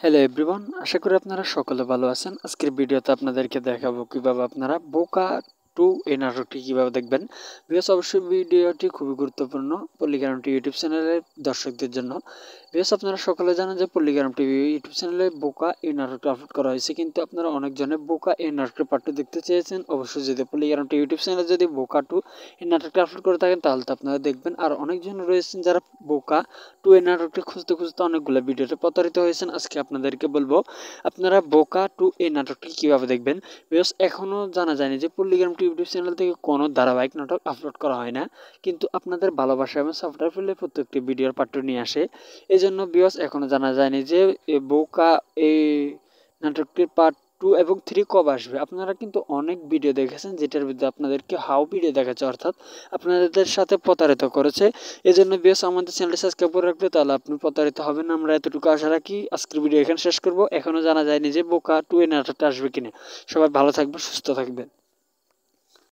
Hello everyone, আশা করি আপনারা সকলে ভালো আছেন। আজকের ভিডিওতে আপনাদেরকে দেখাবো কিভাবে আপনারা বোকা 2 এই নাটকটি কিভাবে দেখবেন। ভিউয়ার্স, অবশ্যই ভিডিওটি খুবই গুরুত্বপূর্ণ পল্লিগ্রাম টিভি ইউটিউব চ্যানেলের দর্শকদের জন্য। ভিউয়ার্স, আপনারা সকলে জানেন যে পল্লিগ্রাম টিভি ইউটিউব চ্যানেলে বোকা এই নাটকটি আপলোড করা হয়েছে, কিন্তু আপনারা অনেকজনে বোকা এই নাটকটি পার্ট 2 দেখতে চেয়েছেন। অবশ্যই যদি পল্লিগ্রাম টিভি ইউটিউব চ্যানেলে যদি বোকা 2 এই নাটকটি আপলোড করে থাকেন তাহলে তো আপনারা দেখবেন। আর অনেকজন রয়েছেন যারা বোকা 2 এই নাটকটি খুঁজতে খুঁজতে অনেকগুলো ভিডিওতে প্রতারিত হয়েছেন। আজকে আপনাদেরকে বলবো আপনারা বোকা 2 এই নাটকটি কিভাবে দেখবেন। বিকজ এখনও জানা যায়নি যে পল্লিগ্রাম টিভি ইউটিউব চ্যানেল থেকে কোনো ধারাবাহিক নাটক আপলোড করা হয় না, কিন্তু আপনাদের ভালোবাসা এবং সাপোর্টার পেলে প্রত্যেকটি ভিডিওর পার্ট 2 নিয়ে আসে। এই জন্য বিকজ এখনও জানা যায়নি যে বোকা এই নাটকটির পার্ট 2 এবং 3 কবে আসবে। আপনারা কিন্তু অনেক ভিডিও দেখেছেন যেটার ভিতরে আপনাদেরকে হাউ ভিডিও দেখাচ্ছে, অর্থাৎ আপনাদের সাথে প্রতারিত করেছে। এজন্য বিকজ আমাদের চ্যানেলটি সাবস্ক্রাইব করে রাখলে তাহলে আপনি প্রতারিত হবেন না, আমরা এতটুকু আশা রাখি। আজকের ভিডিও এখানে শেষ করব। এখনও জানা যায়নি যে বোকা 2 এর নাটকটা আসবে কিনা। সবাই ভালো থাকবেন, সুস্থ থাকবেন।